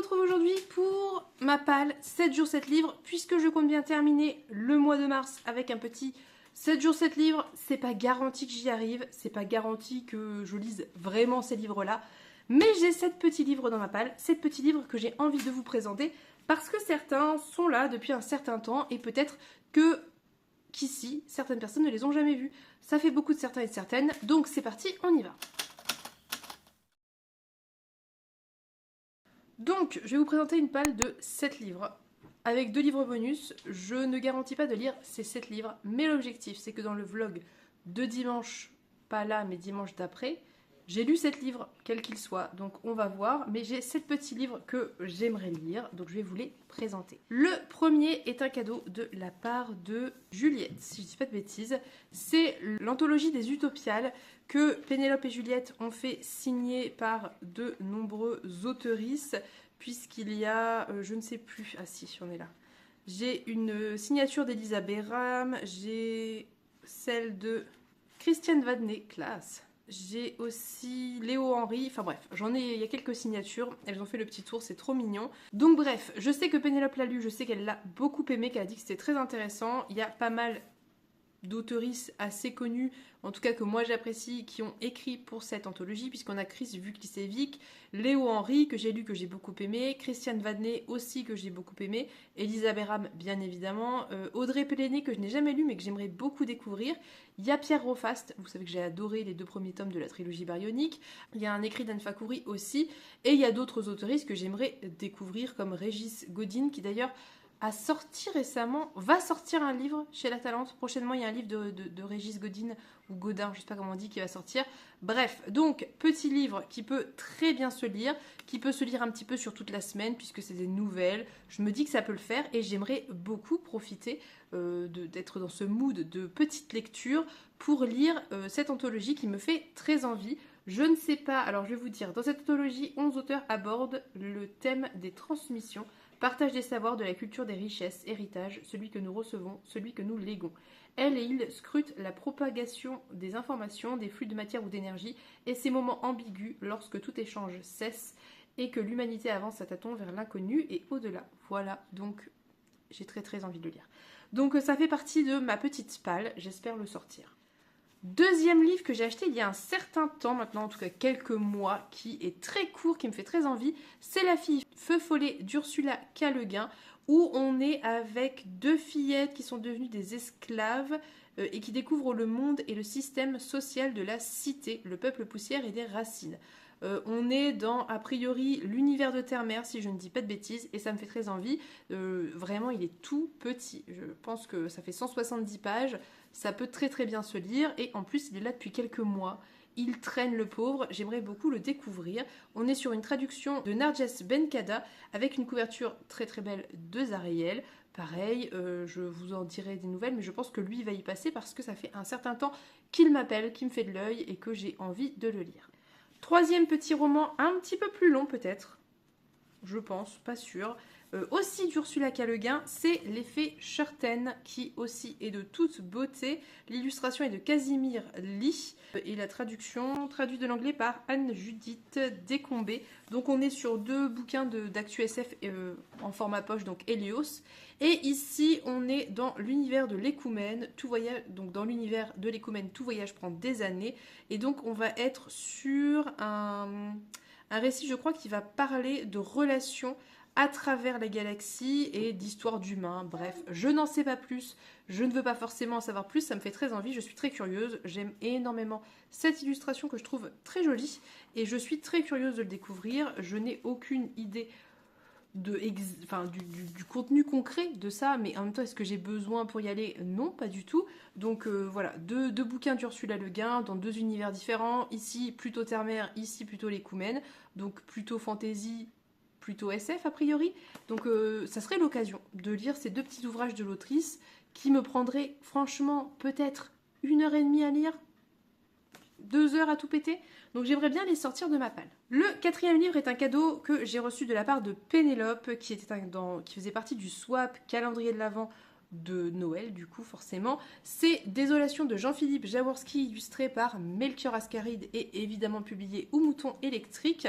retrouve aujourd'hui pour ma palle 7 jours 7 livres, puisque je compte bien terminer le mois de mars avec un petit 7 jours 7 livres. C'est pas garanti que j'y arrive, c'est pas garanti que je lise vraiment ces livres-là, mais j'ai 7 petits livres dans ma palle, 7 petits livres que j'ai envie de vous présenter, parce que certains sont là depuis un certain temps, et peut-être qu'ici, certaines personnes ne les ont jamais vus. Ça fait beaucoup de certains et de certaines, donc c'est parti, on y va. Donc, je vais vous présenter une palle de 7 livres, avec 2 livres bonus. Je ne garantis pas de lire ces 7 livres, mais l'objectif, c'est que dans le vlog de dimanche, pas là, mais dimanche d'après, j'ai lu 7 livres, quels qu'ils soient, donc on va voir, mais j'ai 7 petits livres que j'aimerais lire, donc je vais vous les présenter. Le premier est un cadeau de la part de Juliette, si je ne dis pas de bêtises. C'est l'anthologie des Utopiales que Pénélope et Juliette ont fait signer par de nombreux auteuristes, puisqu'il y a, je ne sais plus, ah si, on est là. J'ai une signature d'Elisa Béram, j'ai celle de Christiane Vadnet, classe. J'ai aussi Léo Henry, enfin bref, il y a quelques signatures, elles ont fait le petit tour, c'est trop mignon. Donc bref, je sais que Pénélope l'a lu, je sais qu'elle l'a beaucoup aimé, qu'elle a dit que c'était très intéressant. Il y a pas mal d'auteuristes assez connus, en tout cas que moi j'apprécie, qui ont écrit pour cette anthologie, puisqu'on a Chris Vuklicevic, Léo Henry, que j'ai lu, que j'ai beaucoup aimé, Christiane Vadnet aussi, que j'ai beaucoup aimé, Elisa Béram, bien évidemment, Audrey Pellegrini, que je n'ai jamais lu, mais que j'aimerais beaucoup découvrir. Il y a Pierre Rofast, vous savez que j'ai adoré les 2 premiers tomes de la trilogie baryonique, il y a un écrit d'Anne Fakhouri aussi, et il y a d'autres autoristes que j'aimerais découvrir, comme Régis Godin, qui d'ailleurs a sorti récemment, va sortir un livre chez La Talente. Prochainement, il y a un livre de Régis Godin, ou Godin, je sais pas comment on dit, qui va sortir. Bref, donc, petit livre qui peut très bien se lire, qui peut se lire un petit peu sur toute la semaine, puisque c'est des nouvelles. Je me dis que ça peut le faire, et j'aimerais beaucoup profiter d'être dans ce mood de petite lecture pour lire cette anthologie qui me fait très envie. Je ne sais pas, alors je vais vous dire, dans cette anthologie, 11 auteurs abordent le thème des transmissions. Partage des savoirs, de la culture, des richesses, héritage, celui que nous recevons, celui que nous léguons. Elle et il scrutent la propagation des informations, des flux de matière ou d'énergie, et ces moments ambigus lorsque tout échange cesse et que l'humanité avance à tâtons vers l'inconnu et au-delà. Voilà, donc j'ai très envie de le lire. Donc ça fait partie de ma petite palle, j'espère le sortir. Deuxième livre que j'ai acheté il y a un certain temps, maintenant en tout cas quelques mois, qui est très court, qui me fait très envie, c'est La fille feu follet d'Ursula K. Le Guin, où on est avec 2 fillettes qui sont devenues des esclaves et qui découvrent le monde et le système social de la cité, le peuple poussière et des racines. On est dans, a priori, l'univers de Terre-Mère, si je ne dis pas de bêtises, et ça me fait très envie. Vraiment, il est tout petit. Je pense que ça fait 170 pages. Ça peut très bien se lire, et en plus, il est là depuis quelques mois. Il traîne le pauvre, j'aimerais beaucoup le découvrir. On est sur une traduction de Narges Benkada, avec une couverture très belle de Zariel. Pareil, je vous en dirai des nouvelles, mais je pense que lui va y passer parce que ça fait un certain temps qu'il m'appelle, qu'il me fait de l'œil et que j'ai envie de le lire. Troisième petit roman, un petit peu plus long peut-être, je pense, pas sûr. Aussi d'Ursula K. Le Guin, c'est L'effet Scherten, qui aussi est de toute beauté. L'illustration est de Casimir Lee et la traduction, traduite de l'anglais par Anne-Judith Descombé. Donc on est sur 2 bouquins d'actu SF en format poche, donc Helios. Et ici, on est dans l'univers de l'écoumène, tout voyage, donc dans l'univers de l'écoumène, tout voyage prend des années. Et donc on va être sur un récit, je crois, qui va parler de relations à travers la galaxie et d'histoire d'humains. Bref, je n'en sais pas plus, je ne veux pas forcément en savoir plus, ça me fait très envie, je suis très curieuse, j'aime énormément cette illustration que je trouve très jolie et je suis très curieuse de le découvrir. Je n'ai aucune idée du contenu concret de ça, mais en même temps, est-ce que j'ai besoin pour y aller? Non, pas du tout. Donc voilà, deux bouquins d'Ursula Le Guin dans 2 univers différents, ici plutôt Terre-Mère, ici plutôt l'écoumène, donc plutôt fantasy, plutôt SF a priori. Donc ça serait l'occasion de lire ces 2 petits ouvrages de l'autrice qui me prendraient franchement peut-être 1h30 à lire, 2 heures à tout péter. Donc j'aimerais bien les sortir de ma palle. Le 4e livre est un cadeau que j'ai reçu de la part de Pénélope, qui faisait partie du swap calendrier de l'Avent de Noël, du coup, forcément. C'est Désolation de Jean-Philippe Jaworski, illustré par Melchior Ascaride et évidemment publié au Mouton électrique.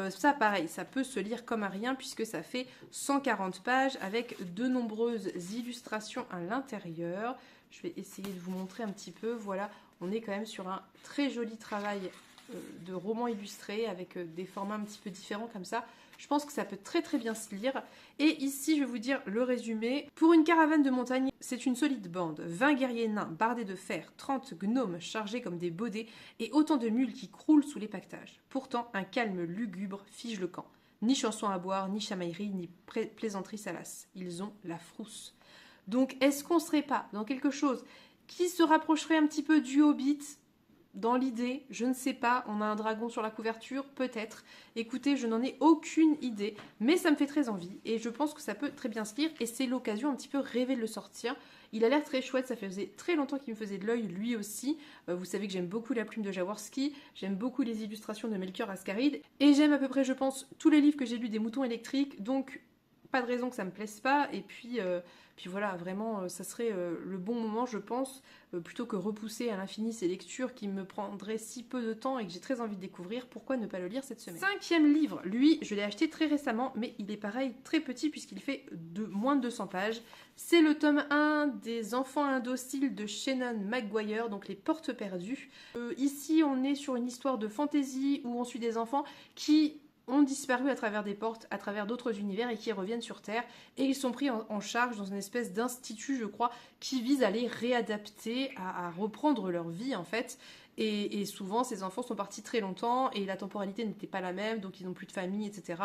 Ça, pareil, ça peut se lire comme à rien puisque ça fait 140 pages avec de nombreuses illustrations à l'intérieur. Je vais essayer de vous montrer un petit peu. Voilà, on est quand même sur un très joli travail de roman illustré avec des formats un petit peu différents comme ça. Je pense que ça peut très très bien se lire. Et ici, je vais vous dire le résumé. Pour une caravane de montagne, c'est une solide bande. 20 guerriers nains bardés de fer, 30 gnomes chargés comme des baudets et autant de mules qui croulent sous les pactages. Pourtant, un calme lugubre fige le camp. Ni chanson à boire, ni chamaillerie, ni plaisanterie salace. Ils ont la frousse. Donc, est-ce qu'on serait pas dans quelque chose qui se rapprocherait un petit peu du Hobbit ? Dans l'idée, je ne sais pas, on a un dragon sur la couverture, peut-être. Écoutez, je n'en ai aucune idée, mais ça me fait très envie et je pense que ça peut très bien se lire et c'est l'occasion un petit peu rêvée de le sortir. Il a l'air très chouette, ça faisait très longtemps qu'il me faisait de l'œil, lui aussi. Vous savez que j'aime beaucoup la plume de Jaworski, j'aime beaucoup les illustrations de Melchior Ascaride et j'aime à peu près, je pense, tous les livres que j'ai lus des Moutons électriques, donc pas de raison que ça me plaise pas et puis voilà, vraiment, ça serait le bon moment, je pense, plutôt que repousser à l'infini ces lectures qui me prendraient si peu de temps et que j'ai très envie de découvrir. Pourquoi ne pas le lire cette semaine ? 5e livre, lui, je l'ai acheté très récemment, mais il est pareil, très petit puisqu'il fait moins de 200 pages. C'est le tome 1 des Enfants indociles de Shannon Maguire, donc les portes perdues. Ici, on est sur une histoire de fantasy où on suit des enfants qui ont disparu à travers des portes, à travers d'autres univers et qui reviennent sur Terre. Et ils sont pris en charge dans une espèce d'institut, je crois, qui vise à les réadapter, à reprendre leur vie en fait. Et souvent, ces enfants sont partis très longtemps et la temporalité n'était pas la même, donc ils n'ont plus de famille, etc.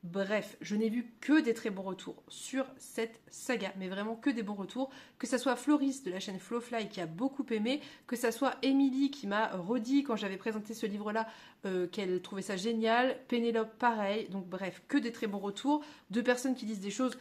Bref, je n'ai vu que des très bons retours sur cette saga, mais vraiment que des bons retours. Que ça soit Floris de la chaîne Flowfly qui a beaucoup aimé, que ça soit Émilie qui m'a redit quand j'avais présenté ce livre-là qu'elle trouvait ça génial, Pénélope pareil, donc bref, que des très bons retours. Deux personnes qui disent des choses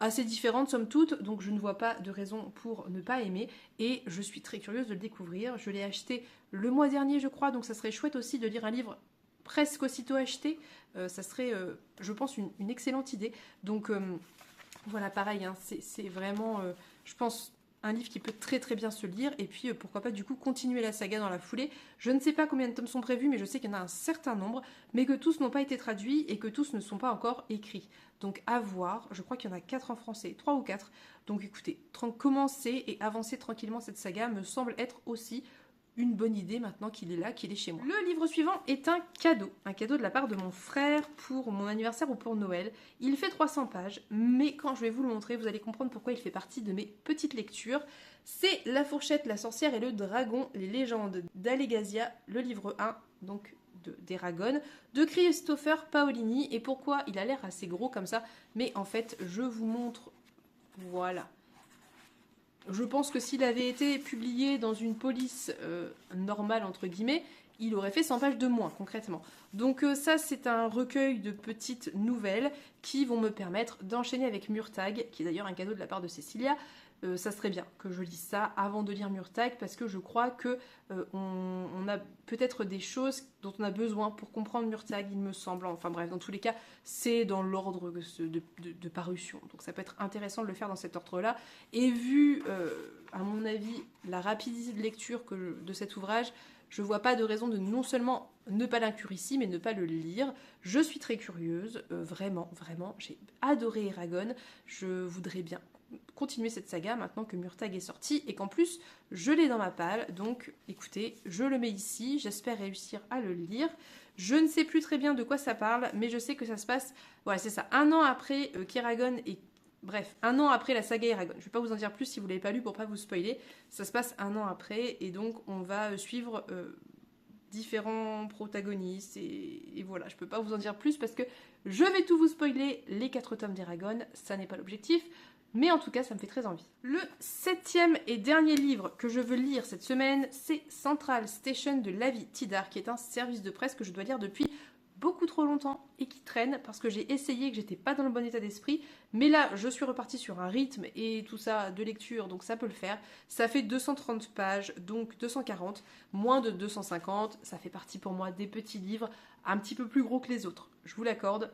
assez différentes somme toute, donc je ne vois pas de raison pour ne pas aimer et je suis très curieuse de le découvrir. Je l'ai acheté le mois dernier je crois, donc ça serait chouette aussi de lire un livre presque aussitôt acheté, ça serait, je pense, une excellente idée. Donc voilà, pareil, hein, c'est vraiment, je pense, un livre qui peut très très bien se lire, et puis pourquoi pas du coup continuer la saga dans la foulée. Je ne sais pas combien de tomes sont prévus, mais je sais qu'il y en a un certain nombre, mais que tous n'ont pas été traduits et que tous ne sont pas encore écrits. Donc à voir, je crois qu'il y en a 4 en français, 3 ou 4. Donc écoutez, commencer et avancer tranquillement cette saga me semble être aussi une bonne idée maintenant qu'il est là, qu'il est chez moi. Le livre suivant est un cadeau de la part de mon frère pour mon anniversaire ou pour Noël. Il fait 300 pages, mais quand je vais vous le montrer, vous allez comprendre pourquoi il fait partie de mes petites lectures. C'est La fourchette, la sorcière et le dragon, les légendes d'Allegazia, le livre 1, donc d'Eragon, de Christopher Paolini. Et pourquoi il a l'air assez gros comme ça? Mais en fait, je vous montre, voilà. Je pense que s'il avait été publié dans une police normale, entre guillemets, il aurait fait 100 pages de moins, concrètement. Donc ça, c'est un recueil de petites nouvelles qui vont me permettre d'enchaîner avec Murtag, qui est d'ailleurs un cadeau de la part de Cécilia. Ça serait bien que je lise ça avant de lire Murtag, parce que je crois que on a peut-être des choses dont on a besoin pour comprendre Murtag, il me semble. Enfin bref, dans tous les cas, c'est dans l'ordre de parution. Donc ça peut être intéressant de le faire dans cet ordre-là. Et vu, à mon avis, la rapidité de lecture de cet ouvrage, je vois pas de raison de non seulement ne pas l'inclure ici, mais ne pas le lire. Je suis très curieuse, vraiment, j'ai adoré Eragon. Je voudrais bien continuer cette saga maintenant que Murtag est sorti et qu'en plus je l'ai dans ma palle. Donc écoutez, je le mets ici, j'espère réussir à le lire. Je ne sais plus très bien de quoi ça parle, mais je sais que ça se passe, voilà, c'est ça, un an après qu'Eragon est... Bref, un an après la saga Eragon. Je ne vais pas vous en dire plus si vous ne l'avez pas lu pour pas vous spoiler. Ça se passe un an après et donc on va suivre différents protagonistes et voilà, je ne peux pas vous en dire plus parce que je vais tout vous spoiler, les 4 tomes d'Eragon, ça n'est pas l'objectif. Mais en tout cas, ça me fait très envie. Le 7e et dernier livre que je veux lire cette semaine, c'est Central Station de Lavi Tidar, qui est un service de presse que je dois lire depuis beaucoup trop longtemps et qui traîne parce que j'ai essayé et que j'étais pas dans le bon état d'esprit. Mais là, je suis repartie sur un rythme et tout ça de lecture, donc ça peut le faire. Ça fait 230 pages, donc 240, moins de 250. Ça fait partie pour moi des petits livres un petit peu plus gros que les autres. Je vous l'accorde.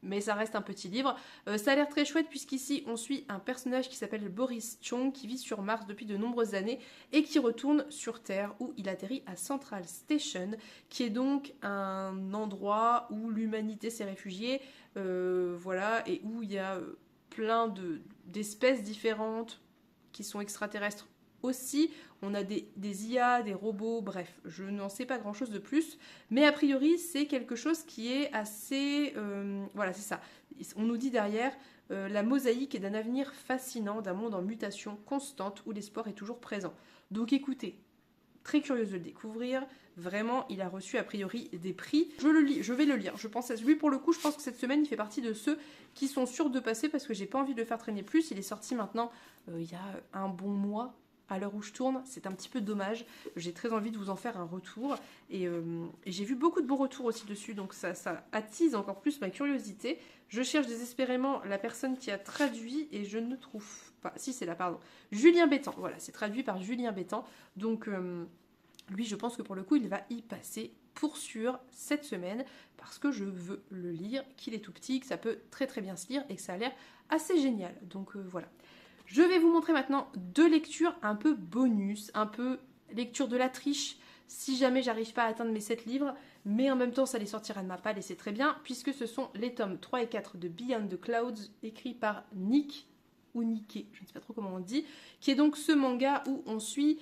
mais ça reste un petit livre. Ça a l'air très chouette puisqu'ici on suit un personnage qui s'appelle Boris Chong qui vit sur Mars depuis de nombreuses années et qui retourne sur Terre où il atterrit à Central Station qui est donc un endroit où l'humanité s'est réfugiée, voilà, et où il y a plein d'espèces différentes qui sont extraterrestres aussi. On a des IA, des robots, bref, je n'en sais pas grand chose de plus, mais a priori c'est quelque chose qui est assez... voilà, c'est ça. On nous dit derrière, la mosaïque est d'un avenir fascinant, d'un monde en mutation constante où l'espoir est toujours présent. Donc écoutez, très curieuse de le découvrir, vraiment il a reçu a priori des prix. Je le lis, je vais le lire, je pense à lui pour le coup, je pense que cette semaine il fait partie de ceux qui sont sûrs de passer parce que j'ai pas envie de le faire traîner plus. Il est sorti maintenant il y a un bon mois. À l'heure où je tourne, c'est un petit peu dommage. J'ai très envie de vous en faire un retour. Et j'ai vu beaucoup de bons retours aussi dessus, donc ça attise encore plus ma curiosité. Je cherche désespérément la personne qui a traduit et je ne trouve pas... Si, c'est là, pardon. Julien Bétan, voilà, c'est traduit par Julien Bétan. Donc, lui, je pense que pour le coup, il va y passer pour sûr cette semaine parce que je veux le lire, qu'il est tout petit, que ça peut très très bien se lire et que ça a l'air assez génial. Donc, voilà. Je vais vous montrer maintenant deux lectures un peu bonus, un peu lecture de la triche, si jamais j'arrive pas à atteindre mes 7 livres, mais en même temps ça les sortira de ma palle et c'est très bien, puisque ce sont les tomes 3 et 4 de Beyond the Clouds, écrits par Nick, ou Niké, je ne sais pas trop comment on dit, qui est donc ce manga où on suit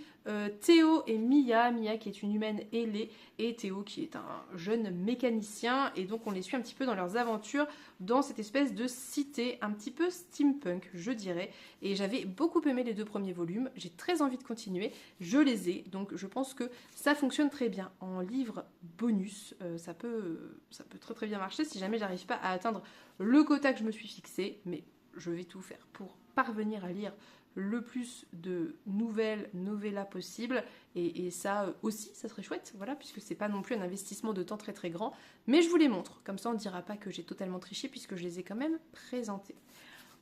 Théo et Mia qui est une humaine ailée, et Théo qui est un jeune mécanicien, et donc on les suit un petit peu dans leurs aventures dans cette espèce de cité un petit peu steampunk, je dirais, et j'avais beaucoup aimé les 2 premiers volumes, j'ai très envie de continuer, je les ai, donc je pense que ça fonctionne très bien en livre bonus, ça peut très très bien marcher si jamais j'arrive pas à atteindre le quota que je me suis fixé, mais je vais tout faire pour parvenir à lire le plus de nouvelles novellas possible et ça aussi ça serait chouette, voilà, puisque c'est pas non plus un investissement de temps très très grand, mais je vous les montre, comme ça on ne dira pas que j'ai totalement triché puisque je les ai quand même présentés.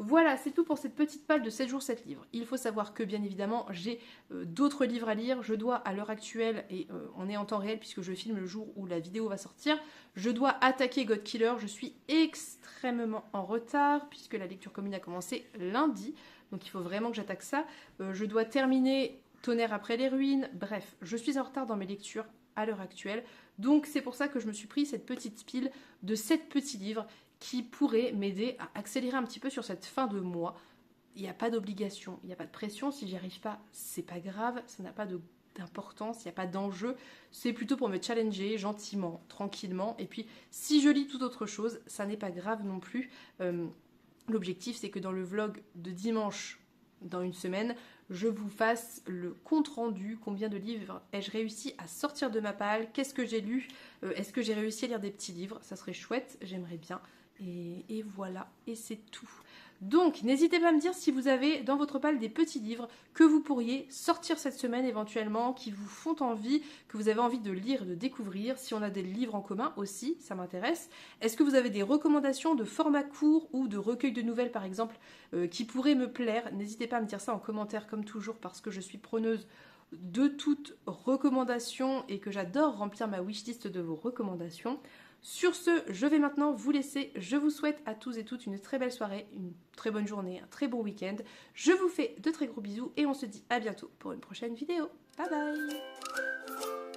Voilà, c'est tout pour cette petite palle de 7 jours 7 livres. Il faut savoir que bien évidemment j'ai d'autres livres à lire. Je dois à l'heure actuelle, et on est en temps réel puisque je filme le jour où la vidéo va sortir, je dois attaquer God Killer. Je suis extrêmement en retard puisque la lecture commune a commencé lundi. Donc il faut vraiment que j'attaque ça. Je dois terminer Tonnerre après les ruines. Bref, je suis en retard dans mes lectures à l'heure actuelle. Donc c'est pour ça que je me suis pris cette petite pile de 7 petits livres qui pourrait m'aider à accélérer un petit peu sur cette fin de mois. Il n'y a pas d'obligation, il n'y a pas de pression. Si j'y arrive pas, c'est pas grave, ça n'a pas d'importance, il n'y a pas d'enjeu. C'est plutôt pour me challenger gentiment, tranquillement. Et puis, si je lis tout autre chose, ça n'est pas grave non plus. L'objectif, c'est que dans le vlog de dimanche, dans une semaine, je vous fasse le compte rendu, combien de livres ai-je réussi à sortir de ma palle, qu'est-ce que j'ai lu, est-ce que j'ai réussi à lire des petits livres, ça serait chouette, j'aimerais bien. Et voilà, et c'est tout. Donc, n'hésitez pas à me dire si vous avez dans votre palle des petits livres que vous pourriez sortir cette semaine éventuellement, qui vous font envie, que vous avez envie de lire, de découvrir. Si on a des livres en commun aussi, ça m'intéresse. Est-ce que vous avez des recommandations de format court ou de recueil de nouvelles par exemple qui pourraient me plaire? N'hésitez pas à me dire ça en commentaire comme toujours parce que je suis preneuse de toutes recommandations et que j'adore remplir ma wishlist de vos recommandations. Sur ce, je vais maintenant vous laisser. Je vous souhaite à tous et toutes une très belle soirée, une très bonne journée, un très bon week-end. Je vous fais de très gros bisous et on se dit à bientôt pour une prochaine vidéo. Bye bye!